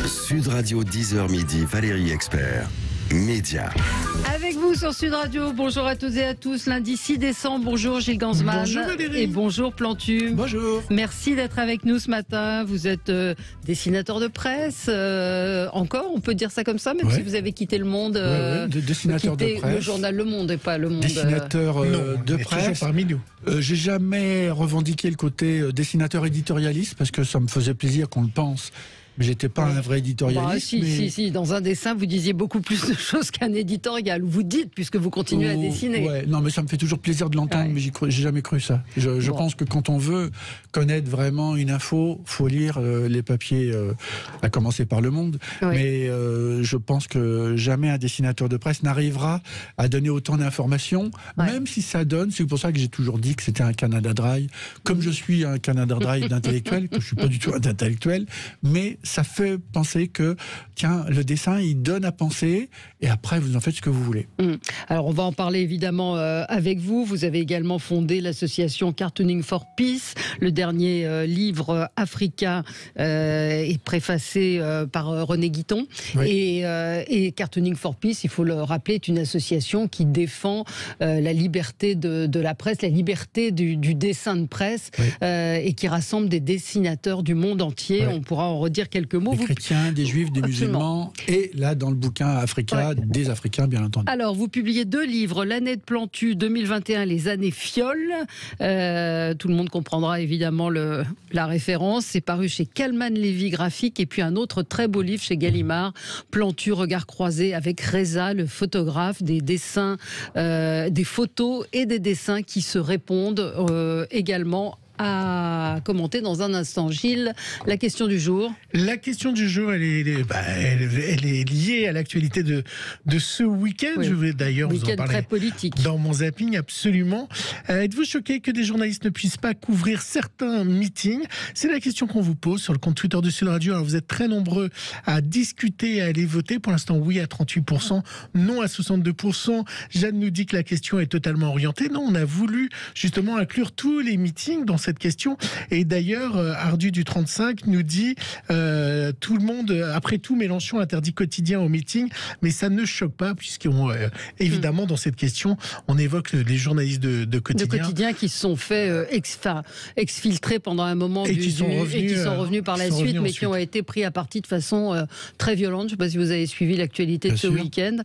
Sud Radio 10h midi, Valérie Expert. Média. Avec vous sur Sud Radio, bonjour à toutes et à tous. Lundi 6 décembre, bonjour Gilles Gansman. Bonjour Valérie. Et bonjour Plantu. Bonjour. Merci d'être avec nous ce matin. Vous êtes dessinateur de presse, encore, on peut dire ça comme ça, même si vous avez quitté Le Monde. Dessinateur de presse. Le journal Le Monde et pas Le Monde. Dessinateur de presse. Parmi nous. J'ai jamais revendiqué le côté dessinateur éditorialiste parce que ça me faisait plaisir qu'on le pense. Mais j'étais pas un vrai éditorialiste. Si, dans un dessin, vous disiez beaucoup plus de choses qu'un éditorial. Vous dites, puisque vous continuez à dessiner. Ouais, non, mais ça me fait toujours plaisir de l'entendre, mais j'ai jamais cru ça. Je pense que quand on veut connaître vraiment une info, faut lire les papiers, à commencer par Le Monde. Mais je pense que jamais un dessinateur de presse n'arrivera à donner autant d'informations, même si ça donne. C'est pour ça que j'ai toujours dit que c'était un Canada Dry. Comme je suis un Canada Dry d'intellectuel, que je suis pas du tout un intellectuel, mais ça fait penser que, tiens, le dessin, il donne à penser, et après, vous en faites ce que vous voulez. Alors, on va en parler évidemment avec vous. Vous avez également fondé l'association Cartooning for Peace. Le dernier livre africain est préfacé par René Guiton. Et Cartooning for Peace, il faut le rappeler, est une association qui défend la liberté de la presse, la liberté du dessin de presse, et qui rassemble des dessinateurs du monde entier. On pourra en redire quelques mots. Des chrétiens, des juifs, des musulmans, et là, dans le bouquin Africa, des Africains, bien entendu. Alors, vous publiez 2 livres, L'année de Plantu 2021, les années fioles. Tout le monde comprendra évidemment la référence. C'est paru chez Calman Lévy Graphique, et puis un autre très beau livre chez Gallimard, Plantu, regard croisé, avec Reza, le photographe, des dessins, des photos et des dessins qui se répondent également à commenter dans un instant. Gilles, la question du jour. La question du jour, elle est liée à l'actualité de ce week-end. Je vais d'ailleurs vous en parler très politique. Dans mon zapping, absolument. Êtes-vous choqué que des journalistes ne puissent pas couvrir certains meetings? C'est la question qu'on vous pose sur le compte Twitter de Sud Radio. Alors vous êtes très nombreux à discuter, à aller voter. Pour l'instant, oui à 38%, non à 62%. Jeanne nous dit que la question est totalement orientée. Non, on a voulu justement inclure tous les meetings dans cette question. Et d'ailleurs, Ardu du 35 nous dit tout le monde, après tout, Mélenchon interdit quotidien au meeting, mais ça ne choque pas, puisqu'on évidemment, dans cette question, on évoque les journalistes de quotidien. De quotidien qui se sont fait exfiltrer pendant un moment et qui sont revenus par la suite, mais qui ont été pris à partie de façon très violente. Je ne sais pas si vous avez suivi l'actualité de ce week-end.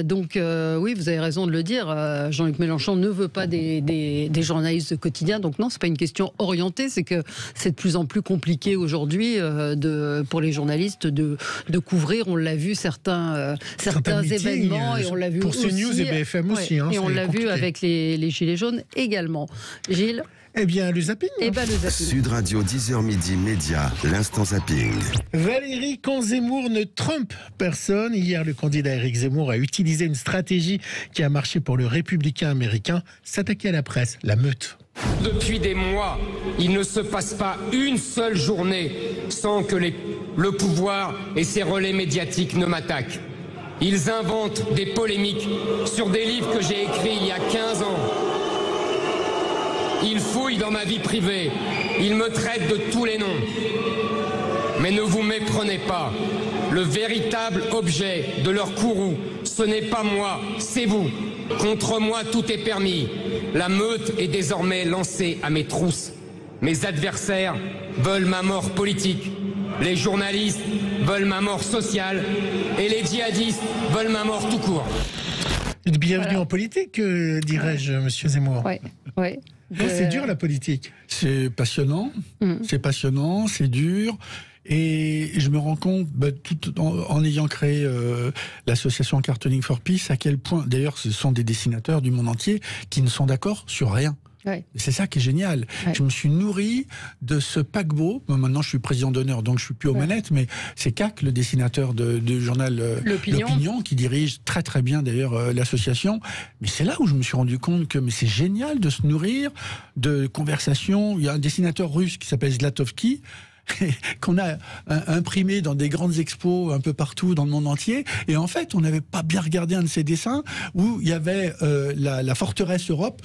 Donc, oui, vous avez raison de le dire. Jean-Luc Mélenchon ne veut pas des journalistes de quotidien. Donc, non, c'est pas une question orientée, c'est que c'est de plus en plus compliqué aujourd'hui pour les journalistes de couvrir. On l'a vu certains événements, et on l'a vu pour aussi, CNews et BFM aussi. Et on l'a vu avec les Gilets jaunes également. Gilles? Eh bien, le zapping. Sud Radio 10h midi, Média, l'instant zapping. Valérie, quand Zemmour ne trompe personne, hier, le candidat Éric Zemmour a utilisé une stratégie qui a marché pour le républicain américain, s'attaquer à la presse, la meute. Depuis des mois, il ne se passe pas une seule journée sans que le pouvoir et ses relais médiatiques ne m'attaquent. Ils inventent des polémiques sur des livres que j'ai écrits il y a 15 ans. Ils fouillent dans ma vie privée. Ils me traitent de tous les noms. Mais ne vous méprenez pas. Le véritable objet de leur courroux, ce n'est pas moi, c'est vous. Contre moi, tout est permis. La meute est désormais lancée à mes trousses. Mes adversaires veulent ma mort politique. Les journalistes veulent ma mort sociale. Et les djihadistes veulent ma mort tout court. Bienvenue en politique, dirais-je, monsieur Zemmour. Oui. C'est dur, la politique. C'est passionnant, c'est dur. Et je me rends compte, tout en ayant créé l'association Cartooning for Peace, à quel point, d'ailleurs, ce sont des dessinateurs du monde entier qui ne sont d'accord sur rien. C'est ça qui est génial. Je me suis nourri de ce paquebot. Maintenant, je suis président d'honneur, donc je suis plus aux manettes, mais c'est Cac, le dessinateur du journal L'Opinion, qui dirige très très bien d'ailleurs l'association. Mais c'est là où je me suis rendu compte que c'est génial de se nourrir de conversations. Il y a un dessinateur russe qui s'appelle Zlatovski, qu'on a imprimé dans des grandes expos un peu partout dans le monde entier. Et en fait, on n'avait pas bien regardé un de ces dessins où il y avait la forteresse Europe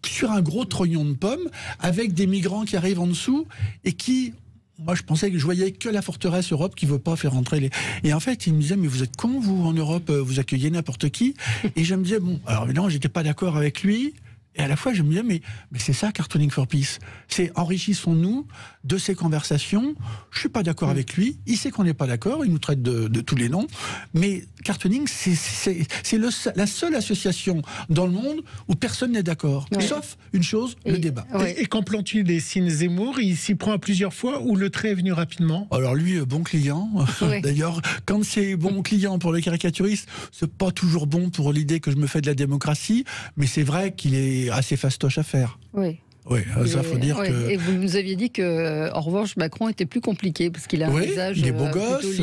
sur un gros trognon de pommes avec des migrants qui arrivent en dessous et qui moi, je pensais que je voyais que la forteresse Europe qui veut pas faire rentrer les... Et en fait, il me disait, mais vous êtes cons, vous, en Europe, vous accueillez n'importe qui. Et je me disais, bon, alors évidemment, j'étais pas d'accord avec lui. Et à la fois, je me disais, mais c'est ça, Cartooning for Peace. C'est enrichissons-nous de ces conversations. Je suis pas d'accord avec lui. Il sait qu'on n'est pas d'accord. Il nous traite de tous les noms. Mais Cartooning, c'est la seule association dans le monde où personne n'est d'accord. Oui. Sauf une chose, le débat. Ouais. Et quand Plantu dessine Zemmour, il s'y prend à plusieurs fois ou le trait est venu rapidement? Alors lui, bon client. Oui. D'ailleurs, quand c'est bon client pour le caricaturiste, c'est pas toujours bon pour l'idée que je me fais de la démocratie. Mais c'est vrai qu'il est assez fastoche à faire. Oui. Oui, ça faut dire que... Et vous nous aviez dit que, en revanche, Macron était plus compliqué parce qu'il a un visage il est beau gosse, lisse,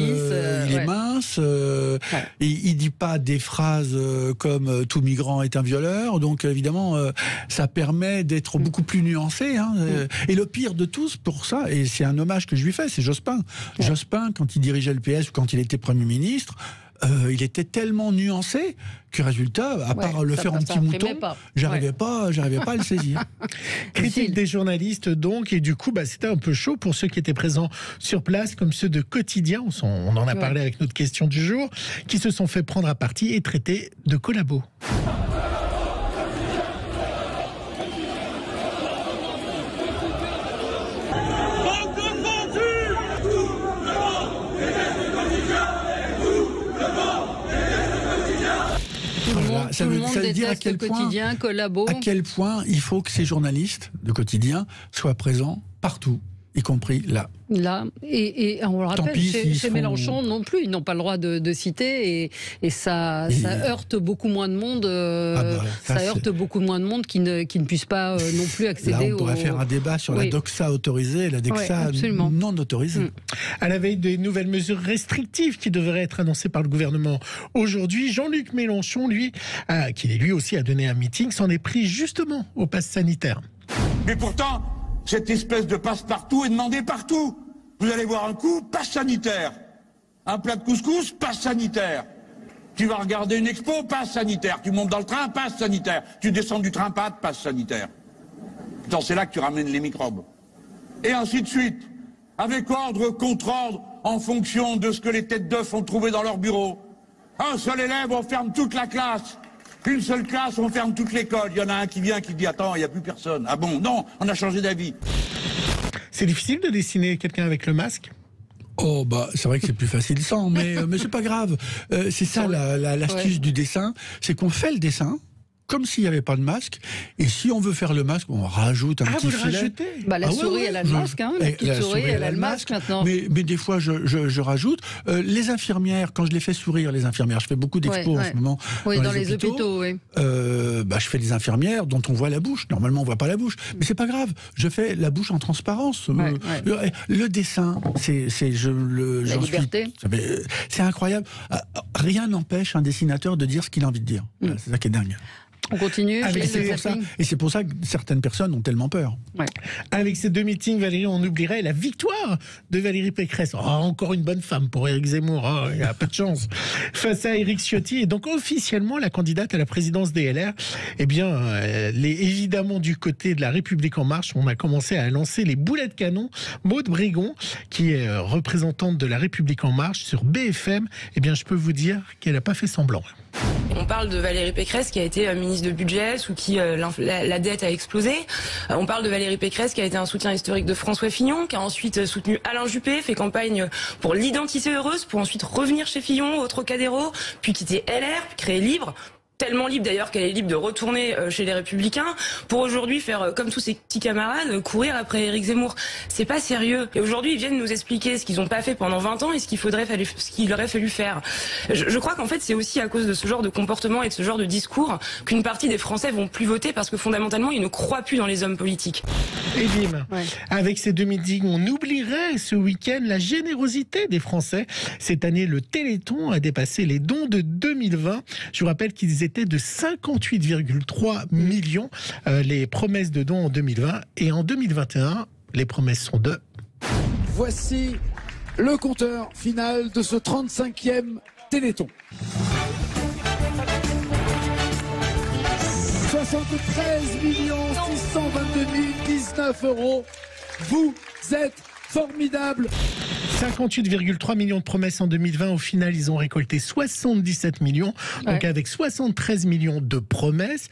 il est mince, et il dit pas des phrases comme tout migrant est un violeur, donc évidemment ça permet d'être beaucoup plus nuancé. Hein, et le pire de tous pour ça, et c'est un hommage que je lui fais, c'est Jospin. Jospin, quand il dirigeait le PS ou quand il était Premier ministre, il était tellement nuancé que résultat, à part le faire en petit mouton, j'arrivais pas à le saisir. Critique des journalistes donc, et du coup, c'était un peu chaud pour ceux qui étaient présents sur place, comme ceux de Quotidien, on en a parlé avec notre question du jour, qui se sont fait prendre à partie et traités de collabos. Ça veut dire à quel point il faut que ces journalistes de Quotidien soient présents partout, y compris là. Et on le rappelle, chez Mélenchon non plus, ils n'ont pas le droit de citer, et ça heurte beaucoup moins de monde. Ça heurte beaucoup moins de monde qui ne puisse pas non plus accéder. Là, on pourrait faire un débat sur la doxa autorisée et la doxa non autorisée. À la veille des nouvelles mesures restrictives qui devraient être annoncées par le gouvernement aujourd'hui, Jean-Luc Mélenchon, lui aussi a donné un meeting, s'en est pris justement au pass sanitaire. Mais pourtant, cette espèce de passe-partout est demandée partout. Vous allez boire un coup, passe sanitaire. Un plat de couscous, passe sanitaire. Tu vas regarder une expo, passe sanitaire. Tu montes dans le train, passe sanitaire. Tu descends du train, passe sanitaire. Putain, c'est là que tu ramènes les microbes. Et ainsi de suite. Avec ordre, contre-ordre, en fonction de ce que les têtes d'œufs ont trouvé dans leur bureau. Un seul élève, on ferme toute la classe. Une seule classe, on ferme toute l'école. Il y en a un qui vient, qui dit « Attends, il n'y a plus personne. » Ah bon? Non, on a changé d'avis. C'est difficile de dessiner quelqu'un avec le masque? Oh, c'est vrai que c'est plus facile sans, mais c'est pas grave. C'est ça l'astuce du dessin, c'est qu'on fait le dessin comme s'il n'y avait pas de masque, et si on veut faire le masque, on rajoute un petit filet. La souris, elle a le masque, hein. La petite souris, elle a le masque maintenant. Mais des fois, je rajoute. Les infirmières, quand je les fais sourire, je fais beaucoup d'expos en ce moment. Oui, dans les hôpitaux, oui. Je fais des infirmières dont on voit la bouche. Normalement, on voit pas la bouche. Mais c'est pas grave. Je fais la bouche en transparence. Le dessin, la liberté. C'est incroyable. Rien n'empêche un dessinateur de dire ce qu'il a envie de dire. C'est ça qui est dingue. On continue. Et c'est pour ça que certaines personnes ont tellement peur. Avec ces deux meetings, Valérie, on oublierait la victoire de Valérie Pécresse. Encore une bonne femme pour Éric Zemmour. Il n'y a pas de chance. Face à Éric Ciotti, et donc officiellement la candidate à la présidence des LR. Elle est évidemment du côté de la République En Marche. On a commencé à lancer les boulets de canon. Maude Brigon, qui est représentante de la République En Marche sur BFM, je peux vous dire qu'elle n'a pas fait semblant. On parle de Valérie Pécresse qui a été ministre de budget, sous qui la dette a explosé. On parle de Valérie Pécresse qui a été un soutien historique de François Fillon, qui a ensuite soutenu Alain Juppé, fait campagne pour l'identité heureuse, pour ensuite revenir chez Fillon au Trocadéro, puis quitter LR, puis créer Libre. Tellement libre d'ailleurs qu'elle est libre de retourner chez les Républicains pour aujourd'hui faire comme tous ses petits camarades, courir après Éric Zemmour. C'est pas sérieux. Et aujourd'hui, ils viennent nous expliquer ce qu'ils n'ont pas fait pendant 20 ans et ce qu'il aurait fallu faire. Je crois qu'en fait, c'est aussi à cause de ce genre de comportement et de ce genre de discours qu'une partie des Français vont plus voter parce que fondamentalement, ils ne croient plus dans les hommes politiques. Et bim, avec ces deux meetings, on oublierait ce week-end la générosité des Français. Cette année, le Téléthon a dépassé les dons de 2020. Je vous rappelle qu'ils étaient de 58,3 millions les promesses de dons en 2020, et en 2021 les promesses sont de... Voici le compteur final de ce 35e Téléthon. 73 622 019 €. Vous êtes formidable. 58,3 millions de promesses en 2020. Au final, ils ont récolté 77 millions. Donc, avec 73 millions de promesses,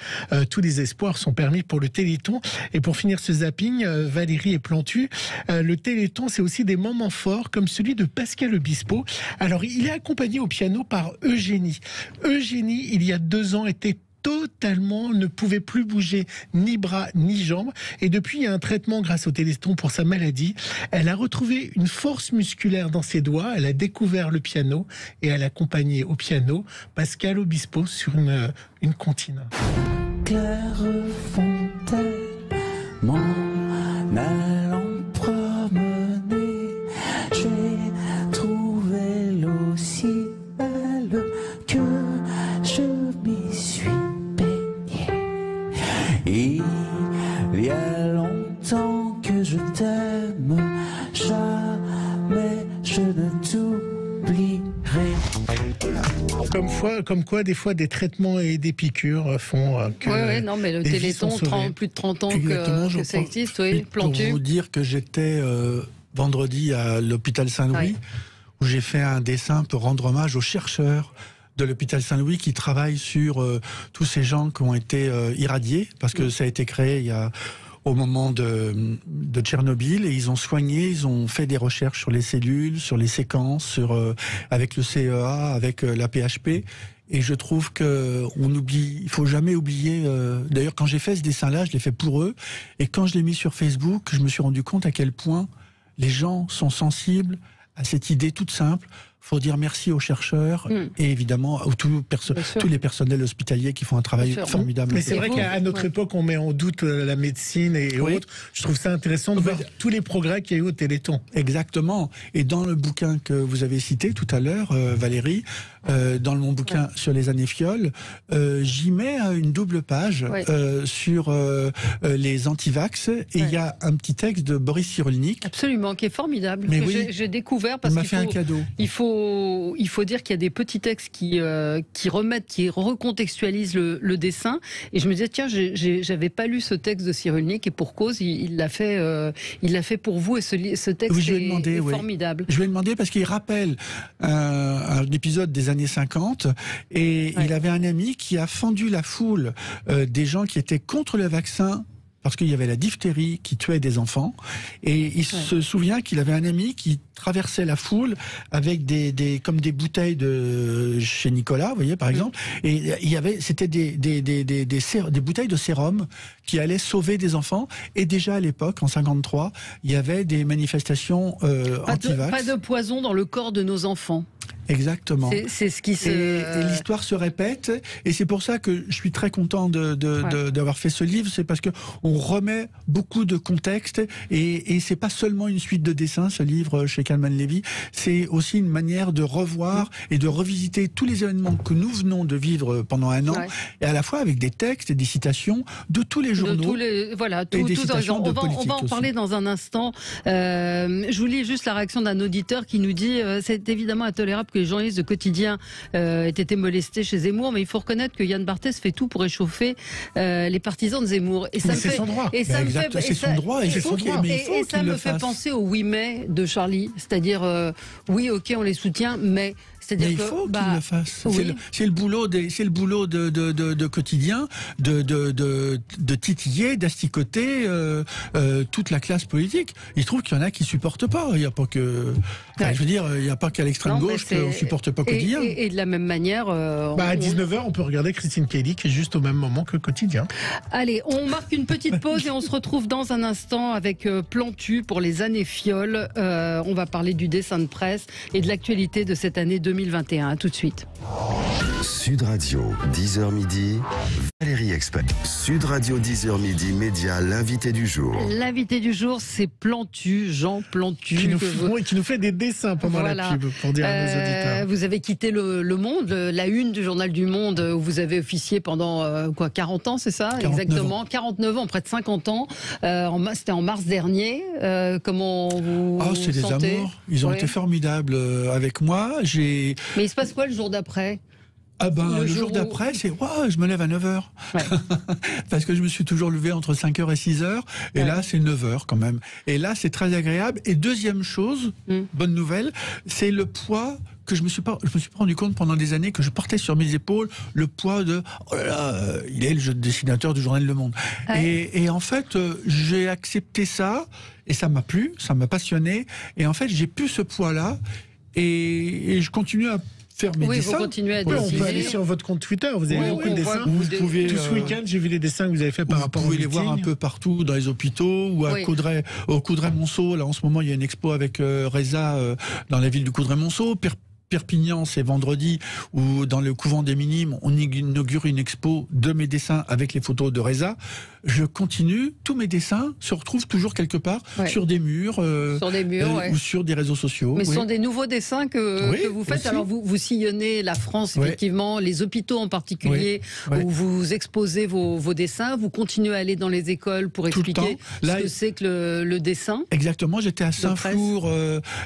tous les espoirs sont permis pour le Téléthon. Et pour finir ce zapping, Valérie et Plantu, le Téléthon, c'est aussi des moments forts comme celui de Pascal Obispo. Alors, il est accompagné au piano par Eugénie. Eugénie, il y a 2 ans, était totalement, ne pouvait plus bouger ni bras ni jambes, et depuis il y a un traitement grâce au Téléthon pour sa maladie. Elle a retrouvé une force musculaire dans ses doigts, elle a découvert le piano et elle a accompagné au piano Pascal Obispo sur une comptine. Clairefontaine, m'en allant promener, j'ai trouvé l'eau si belle que je m'y suis baigné. Il y a longtemps que je t'aime, jamais je ne t'oublierai. Comme quoi, des fois, des traitements et des piqûres font que. Oui, non, mais le Téléthon, plus de 30 ans que ça existe, oui. Plantu. Pour vous dire que j'étais vendredi à l'hôpital Saint-Louis, où j'ai fait un dessin pour rendre hommage aux chercheurs de l'hôpital Saint-Louis qui travaillent sur tous ces gens qui ont été irradiés, parce que ça a été créé au moment de Tchernobyl, et ils ont soigné, ils ont fait des recherches sur les cellules, sur les séquences, avec le CEA, avec la PHP. Et je trouve il faut jamais oublier. D'ailleurs, quand j'ai fait ce dessin-là, je l'ai fait pour eux. Et quand je l'ai mis sur Facebook, je me suis rendu compte à quel point les gens sont sensibles à cette idée toute simple. Faut dire merci aux chercheurs et évidemment à tous les personnels hospitaliers qui font un travail formidable. Mais c'est vrai qu'à notre époque, on met en doute la médecine et autres. Je trouve ça intéressant de voir tous les progrès qu'il y a eu au Téléthon. Exactement. Et dans le bouquin que vous avez cité tout à l'heure, Valérie, dans mon bouquin sur les années fioles, j'y mets une double page sur les antivax, et il y a un petit texte de Boris Cyrulnik. Absolument, qui est formidable, mais que j'ai découvert parce qu'il m'a fait un cadeau. Il faut dire qu'il y a des petits textes qui recontextualisent le dessin. Et je me disais, tiens, j'avais pas lu ce texte de Cyrulnik, et pour cause, il l'a fait pour vous, et ce texte est formidable. Je lui ai demandé parce qu'il rappelle un épisode des années 50, et il avait un ami qui a fendu la foule des gens qui étaient contre le vaccin, parce qu'il y avait la diphtérie qui tuait des enfants, et il se souvient qu'il avait un ami qui traversait la foule avec comme des bouteilles chez Nicolas, vous voyez, par exemple, et c'était des bouteilles de sérum qui allaient sauver des enfants. Et déjà à l'époque, en 53, il y avait des manifestations anti-vax. Pas de poison dans le corps de nos enfants. Exactement. C'est ce qui se... Et l'histoire se répète, et c'est pour ça que je suis très content d'avoir fait ce livre. C'est parce que on remet beaucoup de contexte, et c'est pas seulement une suite de dessins, ce livre chez Calman Levy, c'est aussi une manière de revoir et de revisiter tous les événements que nous venons de vivre pendant un an, et à la fois avec des textes et des citations de tous les journaux, et des citations de politiques. On va en parler dans un instant. Je vous lis juste la réaction d'un auditeur qui nous dit c'est évidemment intolérable que les journalistes de quotidien aient été molestés chez Zemmour, mais il faut reconnaître que Yann Barthès fait tout pour réchauffer les partisans de Zemmour. Et ça c'est son droit. Et ça me fait, c'est son droit. Et ça me fait penser au 8 mai de Charlie, c'est-à-dire oui, ok, on les soutient, mais il faut qu'il le fasse. Oui. C'est le boulot de quotidien, de titiller, d'asticoter toute la classe politique. Il se trouve qu'il y en a qui supportent pas. Il n'y a pas que, je veux dire, il n'y a pas qu'à l'extrême gauche qu'on supporte pas quotidien. Et de la même manière, à 19h, on peut regarder Christine Kelly qui est juste au même moment que quotidien. Allez, on marque une petite pause et on se retrouve dans un instant avec Plantu pour les années fioles. On va parler du dessin de presse et de l'actualité de cette année 2021. À tout de suite. Sud Radio, 10h midi, Valérie Expert. Sud Radio, 10h midi, Média, l'invité du jour. L'invité du jour, c'est Plantu, Jean Plantu. Qui nous fait des dessins pendant la pub, pour dire à nos auditeurs. Vous avez quitté le Monde, la une du journal du Monde, où vous avez officié pendant 40 ans, c'est ça? 49 exactement, ans. 49 ans, près de 50 ans. C'était en mars dernier. Comment vous c'est des sentez? amours. Ils ont été formidables avec moi. Mais il se passe quoi le jour d'après? Ah ben, le jour d'après, c'est je me lève à 9h. Ouais. Parce que je me suis toujours levé entre 5h et 6h. Et là, c'est 9h quand même. Et là, c'est très agréable. Et deuxième chose, bonne nouvelle, c'est le poids que je me suis pas rendu compte pendant des années que je portais sur mes épaules, le poids de oh là là, il est le dessinateur du journal Le Monde. Ouais. Et en fait, j'ai accepté ça et ça m'a plu, ça m'a passionné. Et en fait, j'ai plus ce poids-là et je continue à faire mes dessins. Vous continuez à dessiner. On peut aller sur votre compte Twitter, vous avez beaucoup de dessins. Tout ce week-end, j'ai vu les dessins que vous avez fait par rapport au meeting. Vous pouvez les voir un peu partout, dans les hôpitaux, ou à Coudray-Monceau. Là, en ce moment, il y a une expo avec Reza dans la ville de Coudray-Monceau. Perpignan, c'est vendredi, où dans le couvent des Minimes, on inaugure une expo de mes dessins avec les photos de Reza. Je continue, tous mes dessins se retrouvent toujours quelque part sur des murs, ou sur des réseaux sociaux. Mais ce sont des nouveaux dessins que vous faites. Aussi. Alors vous sillonnez la France, effectivement, les hôpitaux en particulier, où vous exposez vos dessins. Vous continuez à aller dans les écoles pour expliquer ce que c'est que le dessin. Exactement, j'étais à Saint-Flour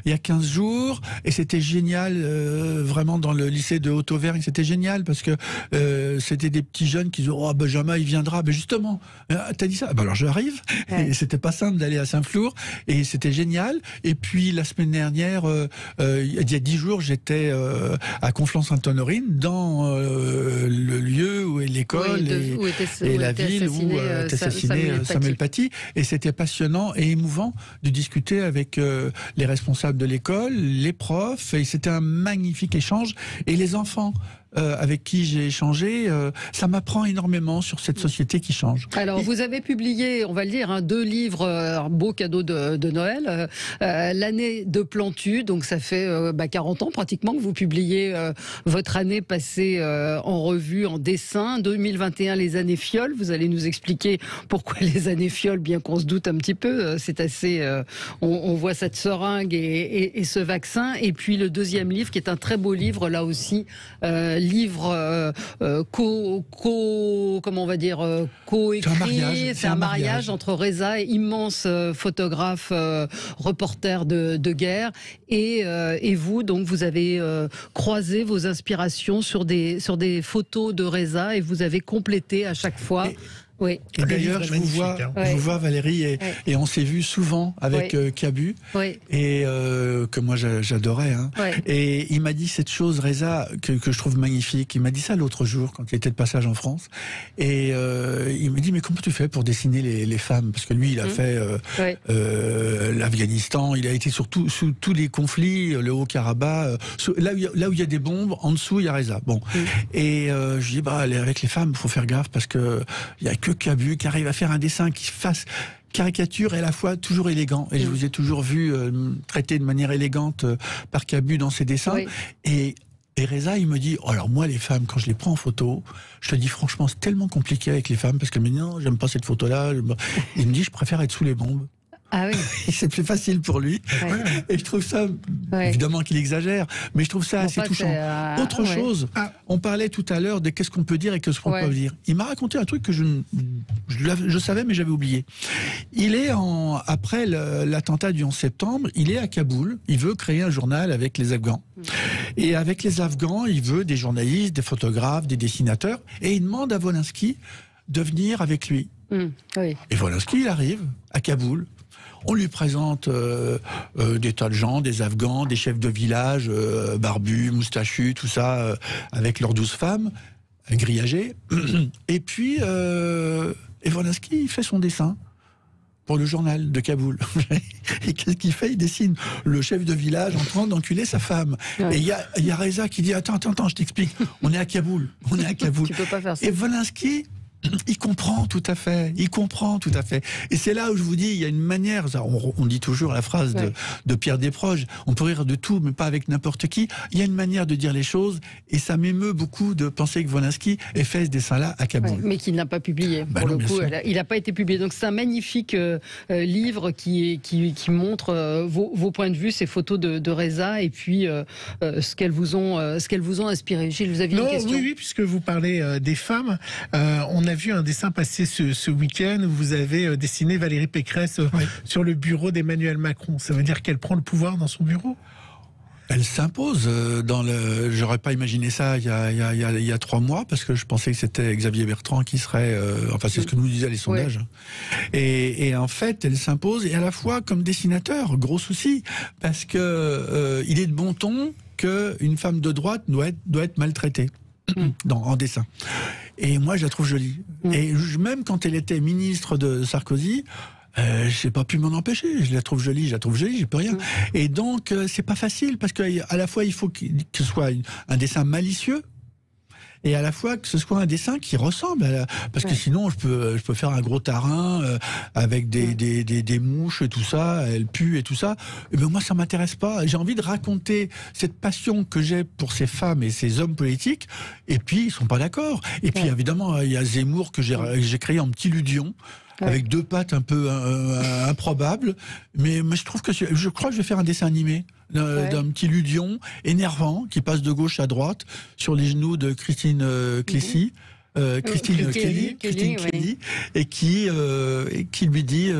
il y a 15 jours, et c'était génial. Vraiment dans le lycée de Haute-Auvergne, c'était génial parce que c'était des petits jeunes qui disaient oh Benjamin il viendra, mais justement t'as dit ça, alors j'arrive. Et c'était pas simple d'aller à Saint-Flour et c'était génial. Et puis la semaine dernière, il y a 10 jours, j'étais à Conflans-Sainte-Honorine dans le lieu où est l'école et la ville où était assassiné Samuel Paty, et c'était passionnant et émouvant de discuter avec les responsables de l'école, les profs, et c'était un magnifique échange. Et les enfants avec qui j'ai échangé, ça m'apprend énormément sur cette société qui change. Alors, vous avez publié, on va le dire, 2 livres, un beau cadeau de Noël, l'année de Plantu, donc ça fait 40 ans pratiquement que vous publiez votre année passée en revue, en dessin. 2021, les années fioles, vous allez nous expliquer pourquoi les années fioles, bien qu'on se doute un petit peu, c'est assez... on voit cette seringue et ce vaccin. Et puis le deuxième livre, qui est un très beau livre, là aussi, livre comment on va dire, co-écrit. C'est un mariage entre Reza, immense photographe, reporter de guerre, et vous. Donc vous avez croisé vos inspirations sur des photos de Reza, et vous avez complété à chaque fois. Oui. Et d'ailleurs, je vous vois Valérie, et on s'est vu souvent avec Cabu, et que moi j'adorais. Hein. Et il m'a dit cette chose, Reza, que je trouve magnifique. Il m'a dit ça l'autre jour, quand il était de passage en France. Et il me dit, mais comment tu fais pour dessiner les femmes? Parce que lui, il a fait l'Afghanistan, il a été sous tous les conflits, le Haut-Karabakh, là où il y a des bombes, en dessous, il y a Reza. Bon. Et je dis, avec les femmes, il faut faire gaffe, parce que il y a que Cabu qui arrive à faire un dessin qui fasse caricature et à la fois toujours élégant. Et je vous ai toujours vu traité de manière élégante par Cabu dans ses dessins. Et Reza, il me dit, alors moi les femmes, quand je les prends en photo, je te dis franchement, c'est tellement compliqué avec les femmes, parce qu'elle me dit non, j'aime pas cette photo-là. Il me dit, je préfère être sous les bombes. Ah oui. C'est plus facile pour lui. Et je trouve ça, évidemment qu'il exagère, mais je trouve ça assez touchant. Autre chose, on parlait tout à l'heure de qu'est-ce qu'on peut dire et qu'est-ce qu'on peut pas dire. Il m'a raconté un truc que je savais, mais j'avais oublié. Il est après l'attentat du 11 septembre, il est à Kaboul, il veut créer un journal avec les Afghans. Et avec les Afghans, il veut des journalistes, des photographes, des dessinateurs, et il demande à Volinsky de venir avec lui. Et Volinsky, il arrive à Kaboul. On lui présente des tas de gens, des Afghans, des chefs de village, barbus, moustachus, tout ça, avec leurs 12 femmes, grillagées. Et puis, Volinsky, il fait son dessin pour le journal de Kaboul. Et qu'est-ce qu'il fait? Il dessine le chef de village en train d'enculer sa femme. Et il y a Reza qui dit, attends, je t'explique. On est à Kaboul. Tu peux pas faire ça. Et Volinsky, il comprend tout à fait. Et c'est là où je vous dis, il y a une manière, on dit toujours la phrase de Pierre Desproges, on peut rire de tout, mais pas avec n'importe qui. Il y a une manière de dire les choses, et ça m'émeut beaucoup de penser que Volinsky ait fait ce dessin-là à Kaboul. Mais qu'il n'a pas publié. Pour le coup, il n'a pas été publié. Donc c'est un magnifique livre qui montre vos points de vue, ces photos de Reza, et puis ce qu'elles vous ont inspiré. Gilles, vous aviez une question? Oui, puisque vous parlez des femmes, on a vu un dessin passer ce week-end où vous avez dessiné Valérie Pécresse sur le bureau d'Emmanuel Macron. Ça veut dire qu'elle prend le pouvoir dans son bureau? Elle s'impose. J'aurais pas imaginé ça il y a 3 mois, parce que je pensais que c'était Xavier Bertrand qui serait... enfin, c'est ce que nous disaient les sondages. Ouais. Et en fait, elle s'impose, et à la fois comme dessinateur, gros souci, parce que il est de bon ton qu'une femme de droite doit être maltraitée en dessin. Et moi, je la trouve jolie. Et même quand elle était ministre de Sarkozy, j'ai pas pu m'en empêcher. Je la trouve jolie, j'y peux rien. Et donc, c'est pas facile, parce qu'à la fois, il faut que ce soit un dessin malicieux, et à la fois que ce soit un dessin qui ressemble parce que sinon je peux faire un gros tarin avec des mouches et tout ça, elle pue et tout ça. Et ben moi ça m'intéresse pas. J'ai envie de raconter cette passion que j'ai pour ces femmes et ces hommes politiques, et puis ils sont pas d'accord. Et puis évidemment il y a Zemmour que j'ai créé en petit ludion. Avec 2 pattes un peu improbables, mais je trouve que je crois que je vais faire un dessin animé d'un petit ludion énervant qui passe de gauche à droite sur les genoux de Christine Clécy. Christine Kelly, et qui lui dit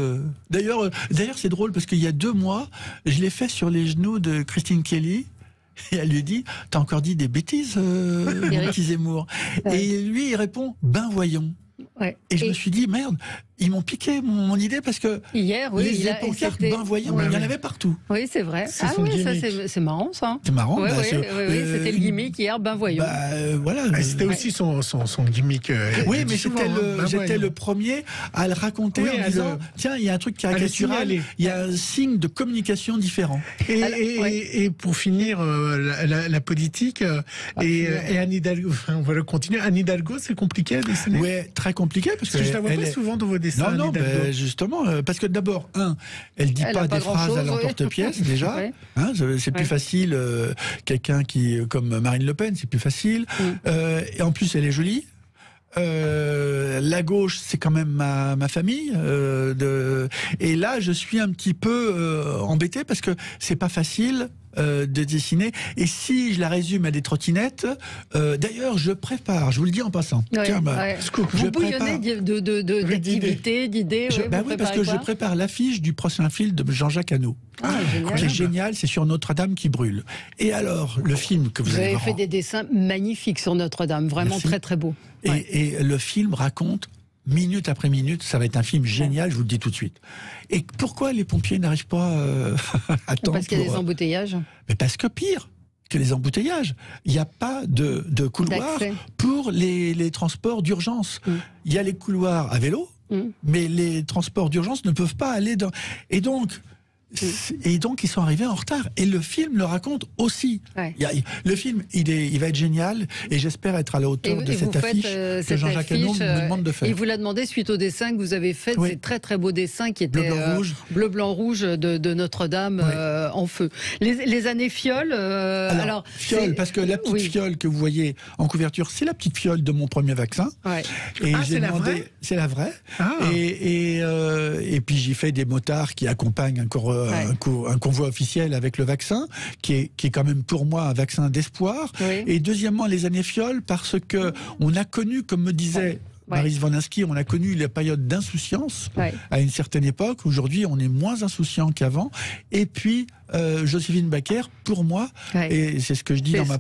d'ailleurs c'est drôle, parce qu'il y a 2 mois je l'ai fait sur les genoux de Christine Kelly. Et elle lui dit, t'as encore dit des bêtises, mon petit Zemmour. Et lui il répond, ben voyons. Ouais. Et je me suis dit, merde, ils m'ont piqué mon idée, parce que hier, les pancartes, ben voyons, il y en avait partout. Oui, c'est vrai. Ça c'est marrant, ça. C'est marrant. Oui, c'était le gimmick hier, ben voyons. Voilà. C'était aussi son gimmick. Oui, mais j'étais le premier à le raconter en disant, tiens, il y a un truc caricatural, il y a un signe de communication différent. Et pour finir, la politique, et Anne Hidalgo, on va le continuer. Anne Hidalgo, c'est compliqué à dessiner. Oui, très compliqué, parce que je la vois pas souvent dans vos dessins. Non, justement, parce que d'abord, elle dit pas des phrases à l'emporte-pièce, déjà. C'est plus facile, quelqu'un comme Marine Le Pen, c'est plus facile. Et en plus, elle est jolie. La gauche, c'est quand même ma famille. Et là, je suis un petit peu embêté, parce que c'est pas facile de dessiner. Et si je la résume à des trottinettes, d'ailleurs, je prépare, je vous le dis en passant. Vous bouillonnez d'activités, d'idées. Oui, parce que je prépare l'affiche du prochain film de Jean-Jacques Hano. Qui est génial, c'est sur Notre-Dame qui brûle. Et alors, le film que vous allez voir... Vous avez fait des dessins magnifiques sur Notre-Dame, vraiment très très beaux. Et le film raconte, minute après minute, ça va être un film génial, je vous le dis tout de suite. Et pourquoi les pompiers n'arrivent pas à temps? Parce qu'il y a des embouteillages. Mais parce que pire que les embouteillages, il n'y a pas de couloir pour les transports d'urgence. Il y a les couloirs à vélo, mais les transports d'urgence ne peuvent pas aller dans... Et donc, ils sont arrivés en retard. Et le film le raconte aussi. Le film, il va être génial, et j'espère être à la hauteur de cette affiche que Jean-Jacques Hano me demande de faire. Il vous l'a demandé suite au dessin que vous avez fait, ces très très beaux dessins qui étaient bleu, blanc, rouge de Notre-Dame en feu. Les années fioles. Alors fiole, parce que la petite fiole que vous voyez en couverture, c'est la petite fiole de mon premier vaccin. Et j'ai demandé, c'est la vraie. Et puis j'ai fait des motards qui accompagnent un convoi officiel avec le vaccin, qui est quand même pour moi un vaccin d'espoir. Et deuxièmement, les années fioles, parce que on a connu, comme me disait Maryse Wolinski, on a connu la période d'insouciance à une certaine époque. Aujourd'hui, on est moins insouciant qu'avant. Et puis, Joséphine Baker, pour moi, et c'est ce que je dis dans ma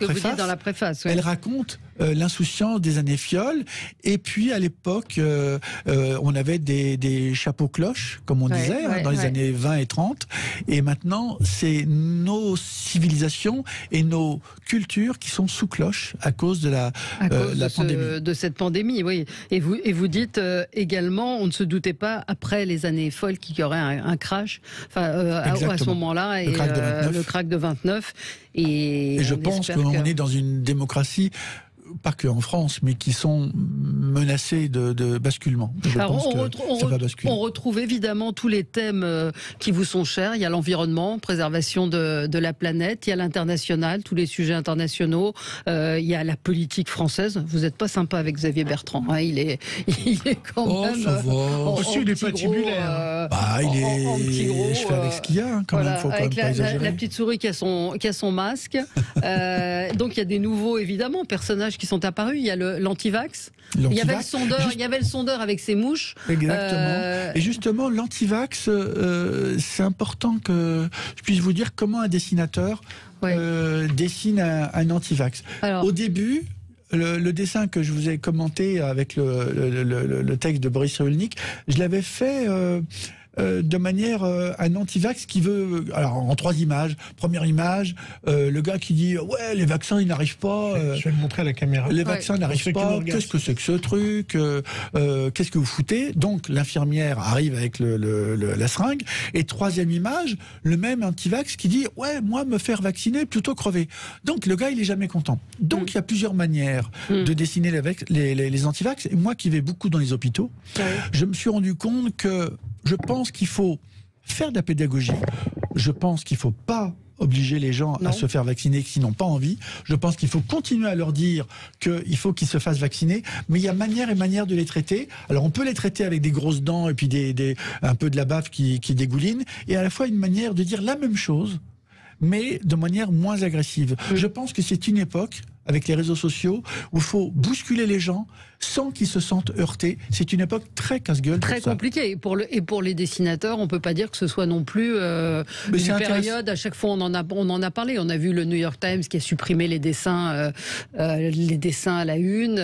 préface, elle raconte l'insouciance des années fioles. Et puis, à l'époque, on avait des chapeaux cloches, comme on disait, dans les années 20 et 30. Et maintenant, c'est nos civilisations et nos cultures qui sont sous cloche à cause de la pandémie. De cette pandémie, oui. Et vous dites également, on ne se doutait pas, après les années folles, qu'il y aurait un crash à ce moment-là. Le crack de 29. Et je pense qu'on est dans une démocratie, pas que en France, mais qui sont menacés de basculement. On retrouve évidemment tous les thèmes qui vous sont chers. Il y a l'environnement, préservation de la planète, il y a l'international, tous les sujets internationaux, il y a la politique française. Vous n'êtes pas sympa avec Xavier Bertrand, hein. Il est quand même... Ça va. Il est patibulaire. Je fais avec ce qu'il y a, hein, quand même, faut avec pas exagérer. la petite souris qui a son masque. Donc il y a des nouveaux, évidemment, personnages qui sont apparus. Il y a l'antivax. Il y avait le sondeur avec ses mouches. Exactement. Et justement, l'antivax, c'est important que je puisse vous dire comment un dessinateur dessine un anti-vax. Au début, le dessin que je vous ai commenté avec le texte de Boris Cyrulnik, je l'avais fait de manière un anti-vax qui veut, alors en 3 images. Première image, le gars qui dit ouais, les vaccins ils n'arrivent pas. Je vais le montrer à la caméra. Les vaccins n'arrivent pas. Qu'est-ce que c'est que ce truc? Qu'est-ce que vous foutez? Donc l'infirmière arrive avec la seringue. Et 3e image, le même anti-vax qui dit ouais, moi me faire vacciner plutôt crever. Donc le gars il est jamais content. Donc il y a plusieurs manières de dessiner les anti-vax. Et moi qui vais beaucoup dans les hôpitaux, je me suis rendu compte que je pense qu'il faut faire de la pédagogie. Je pense qu'il ne faut pas obliger les gens à se faire vacciner s'ils n'ont pas envie. Je pense qu'il faut continuer à leur dire qu'il faut qu'ils se fassent vacciner. Mais il y a manière et manière de les traiter. Alors on peut les traiter avec des grosses dents et puis un peu de la bave qui dégouline. Et à la fois une manière de dire la même chose, mais de manière moins agressive. Je pense que c'est une époque, avec les réseaux sociaux, où il faut bousculer les gens sans qu'ils se sentent heurtés. C'est une époque très casse-gueule. Très compliquée. Et pour les dessinateurs, on ne peut pas dire que ce soit non plus une période. À chaque fois, on en a parlé. On a vu le New York Times qui a supprimé les dessins à la une.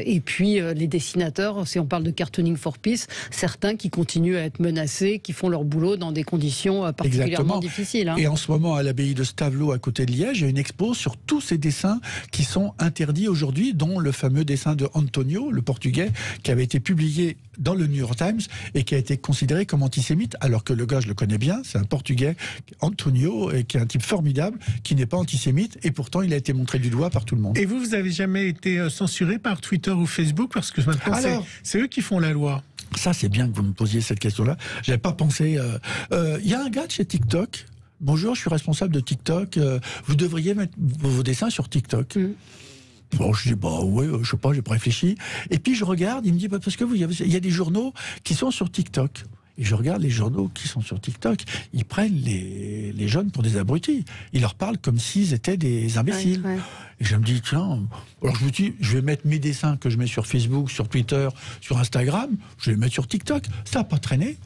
Et puis, les dessinateurs, si on parle de Cartooning for Peace, certains qui continuent à être menacés, qui font leur boulot dans des conditions particulièrement difficiles. Hein. Et en ce moment, à l'abbaye de Stavelot, à côté de Liège, il y a une expo sur tous ces dessins qui sont interdits aujourd'hui, dont le fameux dessin de Antonio, le portugais, qui avait été publié dans le New York Times et qui a été considéré comme antisémite, alors que le gars, je le connais bien, c'est un portugais, Antonio, et qui est un type formidable, qui n'est pas antisémite, et pourtant il a été montré du doigt par tout le monde. Et vous avez jamais été censuré par Twitter ou Facebook, parce que maintenant c'est eux qui font la loi? Ça, c'est bien que vous me posiez cette question-là. J'avais pas pensé. Il y a un gars de chez TikTok. Bonjour, je suis responsable de TikTok. Vous devriez mettre vos dessins sur TikTok. Bon, je dis, bah ouais, je sais pas, j'ai pas réfléchi. Et puis je regarde, il me dit, bah, parce que il y a des journaux qui sont sur TikTok. Et je regarde les journaux qui sont sur TikTok, ils prennent les jeunes pour des abrutis. Ils leur parlent comme s'ils étaient des imbéciles. Et je me dis, tiens, alors je me dis, je vais mettre mes dessins que je mets sur Facebook, sur Twitter, sur Instagram, je vais les mettre sur TikTok. Ça n'a pas traîné.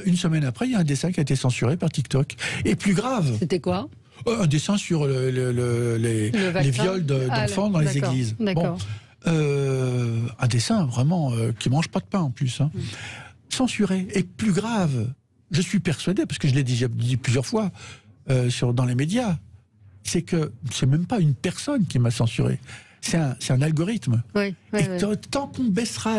Une semaine après, il y a un dessin qui a été censuré par TikTok. Et plus grave... C'était quoi ? Un dessin sur les viols d'enfants dans les églises. Bon, un dessin vraiment qui mange pas de pain en plus. Hein. Censuré. Et plus grave, je suis persuadé, parce que je l'ai dit plusieurs fois dans les médias, c'est que c'est même pas une personne qui m'a censuré. C'est un algorithme. Tant qu'on baissera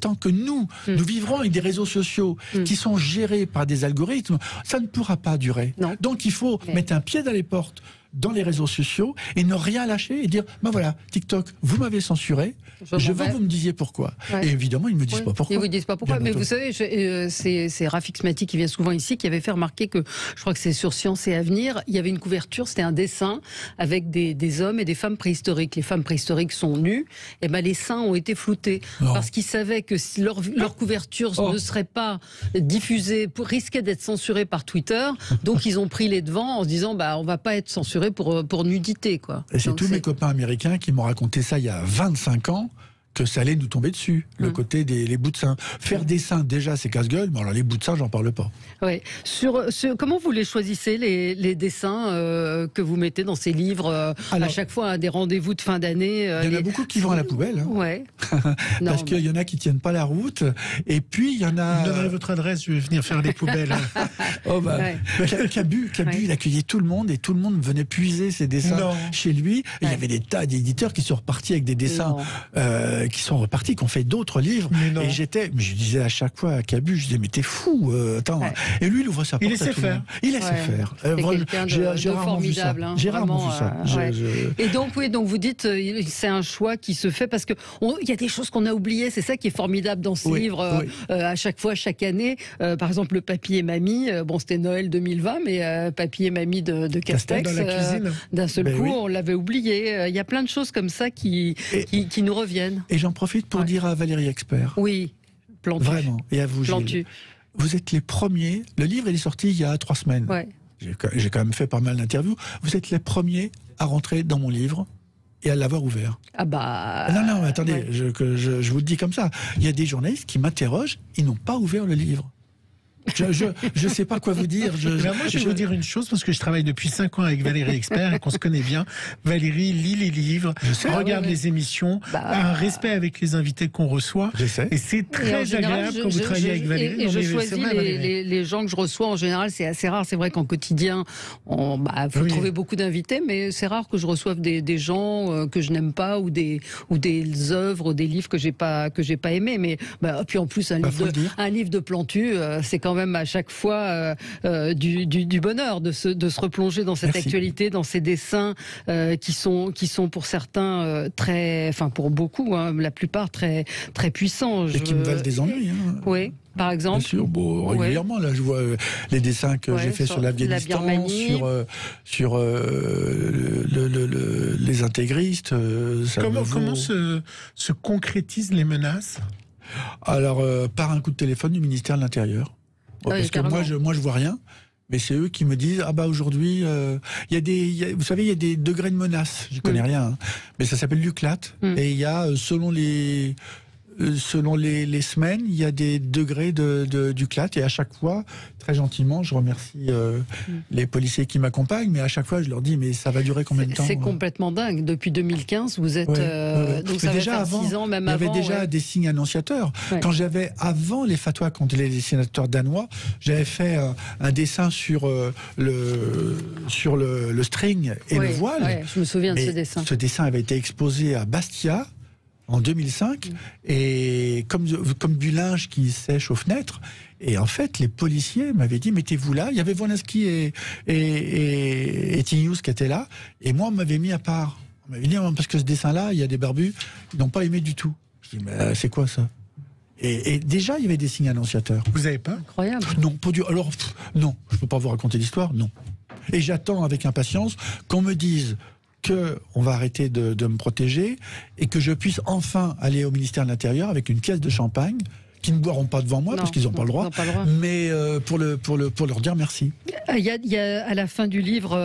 tant que nous vivrons avec des réseaux sociaux qui sont gérés par des algorithmes, ça ne pourra pas durer. Donc il faut mettre un pied dans les portes dans les réseaux sociaux et ne rien lâcher et dire ben voilà, TikTok, vous m'avez censuré, je veux que vous me disiez pourquoi. Et évidemment, ils ne me disent pas pourquoi. Ils ne vous disent pas pourquoi, mais vous savez, c'est Rafik Smati qui vient souvent ici, qui avait fait remarquer que, je crois que c'est sur Science et Avenir, il y avait une couverture, c'était un dessin avec des hommes et des femmes préhistoriques. Les femmes préhistoriques sont nues, et ben les seins ont été floutés. Parce qu'ils savaient que si leur couverture ne serait pas diffusée, risquait d'être censurée par Twitter, donc ils ont pris les devants en se disant bah, on ne va pas être censuré pour nudité, quoi. Et c'est tous mes copains américains qui m'ont raconté ça il y a 25 ans, que ça allait nous tomber dessus, le côté des bouts de seins. Faire des seins, déjà, c'est casse-gueule, mais alors les bouts de seins, j'en parle pas. Ouais. Comment vous les choisissez, les dessins que vous mettez dans ces livres à chaque fois à des rendez-vous de fin d'année Il y en a beaucoup qui vont à la poubelle. Hein. Ouais. Parce qu'il y en a qui tiennent pas la route, et puis il y en a... Donnez votre adresse, je vais venir faire les poubelles. Cabu, il accueillait tout le monde, et tout le monde venait puiser ses dessins chez lui. Et il y avait des tas d'éditeurs qui sont repartis avec des dessins... qui sont repartis, qui ont fait d'autres livres. Et je disais à chaque fois à Cabu, je disais, mais t'es fou, attends. Et lui, il ouvre sa porte à tout le monde. Il laissait faire. J'ai formidable. J'ai rarement vu ça. Et donc, donc vous dites, c'est un choix qui se fait parce que il y a des choses qu'on a oubliées. C'est ça qui est formidable dans ce livre. À chaque fois, chaque année, par exemple, le Papy et Mamie. Bon, c'était Noël 2020, mais Papy et Mamie de Castex. D'un seul coup, on l'avait oublié. Il y a plein de choses comme ça qui nous reviennent. Et j'en profite pour dire à Valérie Expert. Oui, Plantu. Vraiment. Et à vous, Gilles. Vous êtes les premiers. Le livre, il est sorti il y a 3 semaines. J'ai quand même fait pas mal d'interviews. Vous êtes les premiers à rentrer dans mon livre et à l'avoir ouvert. Ah bah... Non, attendez, je vous le dis comme ça. Il y a des journalistes qui m'interrogent, ils n'ont pas ouvert le livre. Je sais pas quoi vous dire. Moi, je vais vous dire une chose, parce que je travaille depuis 5 ans avec Valérie Expert et qu'on se connaît bien. Valérie lit les livres, regarde les émissions, a un respect avec les invités qu'on reçoit. Je sais. Et c'est très agréable quand vous travaillez avec Valérie. Et je choisis les gens que je reçois en général, c'est assez rare. C'est vrai qu'en quotidien, faut trouver beaucoup d'invités, mais c'est rare que je reçoive des gens que je n'aime pas ou des œuvres, des livres que j'ai pas aimés. Mais puis en plus un livre de Plantu, c'est quand même à chaque fois du bonheur de se replonger dans cette actualité, dans ces dessins qui sont pour certains pour beaucoup, la plupart très très puissants. Et qui me valent des ennuis. Oui. Par exemple. Bien sûr, régulièrement. Là, je vois les dessins que j'ai faits sur l'Afghanistan, sur les intégristes. Comment se concrétisent les menaces ? Alors, par un coup de téléphone du ministère de l'Intérieur. Parce que moi, je vois rien. Mais c'est eux qui me disent aujourd'hui, vous savez, il y a des degrés de menace. Je connais rien, mais ça s'appelle l'UCLAT. Et il y a selon les semaines, il y a des degrés du CLAT, et à chaque fois, très gentiment, je remercie les policiers qui m'accompagnent, mais à chaque fois, je leur dis, mais ça va durer combien de temps ? C'est complètement dingue. Depuis 2015, vous êtes... Donc ça va faire 6 ans, même avant. Il y avait déjà des signes annonciateurs. Ouais. Quand j'avais, avant les fatwas contre les dessinateurs danois, j'avais fait un dessin sur le string et le voile. Ouais, je me souviens de ce dessin. Ce dessin avait été exposé à Bastia, en 2005, et comme du linge qui sèche aux fenêtres. Et en fait, les policiers m'avaient dit, mettez-vous là. Il y avait Wolanski et Tignouz qui étaient là. Et moi, on m'avait mis à part. On m'avait dit, parce que ce dessin-là, il y a des barbus, ils n'ont pas aimé du tout. Je dis, mais c'est quoi ça ? Et déjà, il y avait des signes annonciateurs. Vous n'avez pas ? Incroyable. Non, pas du... Alors, non, je ne peux pas vous raconter l'histoire, non. Et j'attends avec impatience qu'on me dise qu'on va arrêter de me protéger et que je puisse enfin aller au ministère de l'Intérieur avec une caisse de champagne, qui ne boiront pas devant moi parce qu'ils n'ont pas le droit, mais pour leur dire merci. Il y a à la fin du livre,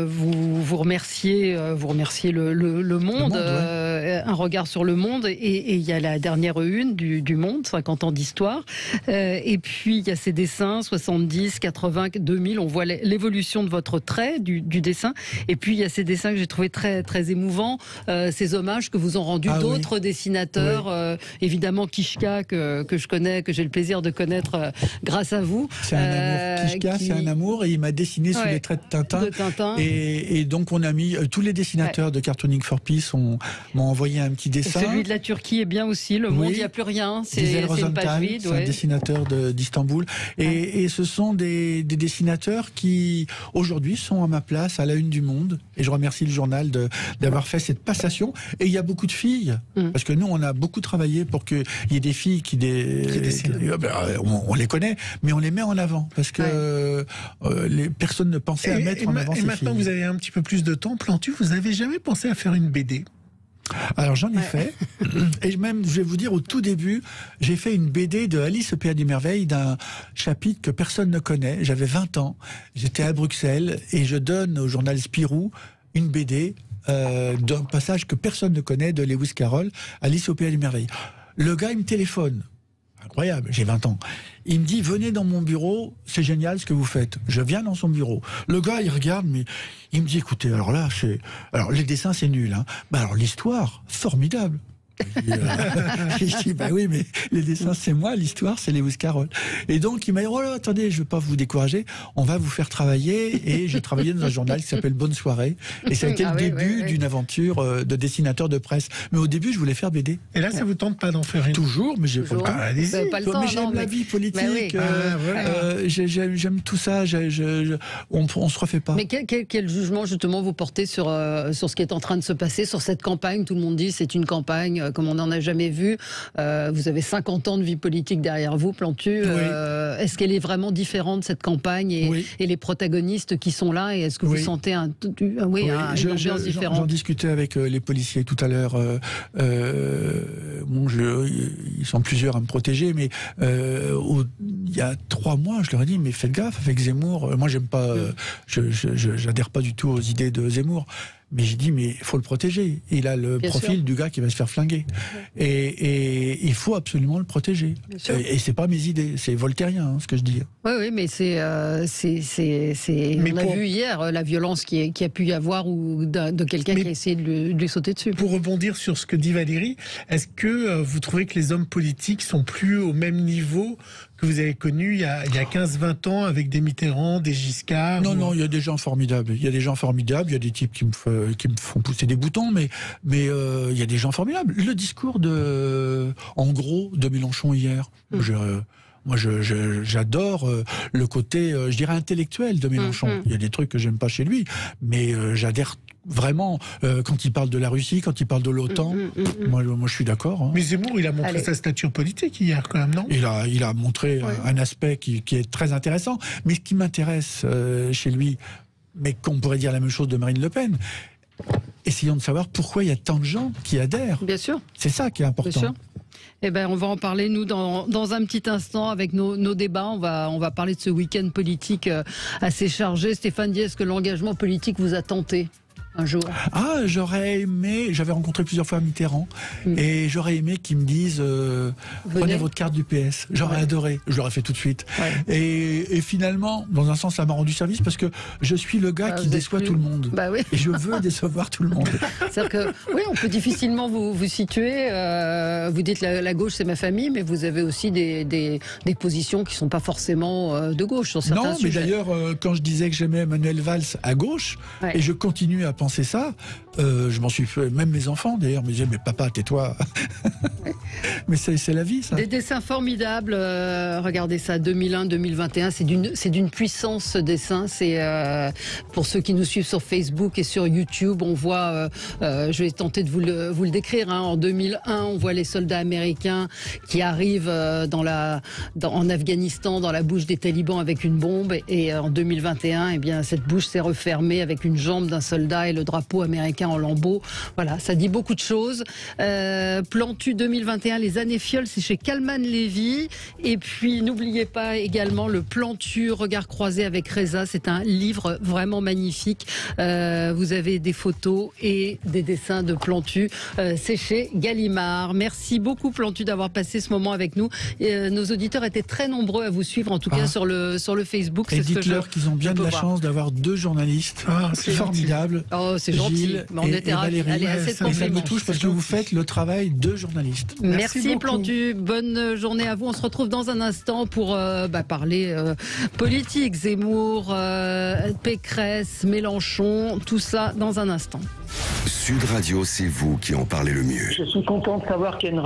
vous remerciez le monde, un regard sur le monde, et il y a la dernière une du Monde, 50 ans d'histoire, et puis il y a ces dessins 70, 80, 2000, on voit l'évolution de votre trait du dessin, et puis il y a ces dessins que j'ai trouvé très très émouvants, ces hommages que vous ont rendus d'autres dessinateurs, évidemment Kishka que je connais, que j'ai le plaisir de connaître grâce à vous. C'est un amour. Kishka, c'est un amour, et il m'a dessiné sous les traits de Tintin. Et donc on a mis tous les dessinateurs de Cartooning for Peace m'ont envoyé un petit dessin. Et celui de la Turquie est bien aussi. Le Monde, il n'y a plus rien. C'est une page vide. C'est un dessinateur d'Istanbul. Et ce sont des dessinateurs qui aujourd'hui sont à ma place à la une du Monde. Et je remercie le journal d'avoir fait cette passation. Et il y a beaucoup de filles, parce que nous on a beaucoup travaillé pour qu'il y ait des filles qui on les connaît, mais on les met en avant parce que les personnes ne pensaient à mettre en avant ces filles. Et maintenant, vous avez un petit peu plus de temps, Plantu, vous n'avez jamais pensé à faire une BD ? Alors j'en ai fait, et même, je vais vous dire, au tout début, j'ai fait une BD de Alice au Pays des Merveilles, d'un chapitre que personne ne connaît. J'avais 20 ans, j'étais à Bruxelles, et je donne au journal Spirou une BD d'un passage que personne ne connaît de Lewis Carroll, Alice au Pays des Merveilles. Le gars, il me téléphone. Incroyable, j'ai 20 ans. Il me dit, venez dans mon bureau, c'est génial ce que vous faites. Je viens dans son bureau. Le gars, il regarde, mais il me dit, écoutez, alors là, les dessins, c'est nul. Alors l'histoire, formidable. Je dis, bah oui, mais les dessins, c'est moi, l'histoire, c'est Lewis Carroll. Et donc, il m'a dit, oh là, attendez, je ne veux pas vous décourager, on va vous faire travailler. Et j'ai travaillé dans un journal qui s'appelle Bonne Soirée. Et ça a été le début d'une aventure de dessinateur de presse. Mais au début, je voulais faire BD. Et là, ça vous tente pas d'en faire une ? Toujours, mais j'ai pas le temps. Allez-y. Mais j'aime la vie politique. J'aime tout ça. On se refait pas. Mais quel jugement, justement, vous portez sur ce qui est en train de se passer, sur cette campagne ? Tout le monde dit c'est une campagne comme on n'en a jamais vu. Vous avez 50 ans de vie politique derrière vous, Plantu. Est-ce qu'elle est vraiment différente, cette campagne, et les protagonistes qui sont là, et est-ce que vous sentez une ambiance différente ? J'en discutais avec les policiers tout à l'heure. Ils sont plusieurs à me protéger, mais il y a 3 mois, je leur ai dit, mais faites gaffe avec Zemmour. Moi, j'aime pas, j'adhère pas du tout aux idées de Zemmour. Mais j'ai dit, mais il faut le protéger. Il a le profil du gars qui va se faire flinguer. Et il faut absolument le protéger. Et c'est pas mes idées, c'est voltairien, hein, ce que je dis. Oui, mais on a vu hier la violence qui a pu y avoir ou de quelqu'un qui a essayé de lui sauter dessus. Pour rebondir sur ce que dit Valérie, est-ce que vous trouvez que les hommes politiques sont plus au même niveau que vous avez connu il y a 15-20 ans avec des Mitterrand, des Giscard? Non, il y a des gens formidables. Il y a des gens formidables, il y a des types qui me font pousser des boutons, mais il y a des gens formidables. Le discours de Mélenchon hier, moi, j'adore le côté, je dirais, intellectuel de Mélenchon. Il y a des trucs que j'aime pas chez lui, mais j'adhère vraiment quand il parle de la Russie, quand il parle de l'OTAN. Moi, je suis d'accord. Hein. Mais Zemmour, il a montré sa stature politique hier, quand même, non? Il a montré un aspect qui est très intéressant. Mais ce qui m'intéresse chez lui, mais qu'on pourrait dire la même chose de Marine Le Pen, essayons de savoir pourquoi il y a tant de gens qui adhèrent. Bien sûr. C'est ça qui est important. Bien sûr. Eh ben, on va en parler, nous, dans un petit instant, avec nos débats. On va parler de ce week-end politique assez chargé. Stéphane dit, est-ce que l'engagement politique vous a tenté un jour? J'aurais aimé, j'avais rencontré plusieurs fois Mitterrand, et j'aurais aimé qu'ils me disent prenez votre carte du PS. J'aurais adoré, je l'aurais fait tout de suite. Et finalement, dans un sens, ça m'a rendu service parce que je suis le gars qui déçoit tout le monde. Et je veux décevoir tout le monde. C'est-à-dire que, oui, on peut difficilement vous situer. Vous dites la gauche, c'est ma famille, mais vous avez aussi des positions qui ne sont pas forcément de gauche sur certains sujets. Non, mais d'ailleurs, quand je disais que j'aimais Manuel Valls à gauche, et je continue à penser ça, je m'en suis fait, même mes enfants d'ailleurs me disaient, mais papa, tais-toi. Mais c'est la vie, ça. Des dessins formidables, regardez ça, 2001-2021, c'est d'une puissance, ce dessin. C'est pour ceux qui nous suivent sur Facebook et sur YouTube, on voit, je vais tenter de vous le décrire, hein. En 2001, on voit les soldats américains qui arrivent en Afghanistan, dans la bouche des talibans avec une bombe, et en 2021, eh bien, cette bouche s'est refermée avec une jambe d'un soldat et le drapeau américain en lambeaux. Voilà, ça dit beaucoup de choses. Plantu 2021, les années fioles, c'est chez Calman Lévy. Et puis, n'oubliez pas également le Plantu, regard croisé avec Reza. C'est un livre vraiment magnifique. Vous avez des photos et des dessins de Plantu. C'est chez Gallimard. Merci beaucoup, Plantu, d'avoir passé ce moment avec nous. Nos auditeurs étaient très nombreux à vous suivre, en tout cas sur le Facebook. Et dites-leur qu'ils ont bien de la chance d'avoir deux journalistes formidables. Oh, c'est gentil. Mais on était ravis. Allez, assez de compliments. Ça me touche parce que vous faites le travail de journalistes. Merci Plantu. Bonne journée à vous. On se retrouve dans un instant pour parler politique. Zemmour, Pécresse, Mélenchon, tout ça dans un instant. Sud Radio, c'est vous qui en parlez le mieux. Je suis content de savoir qu'il y a une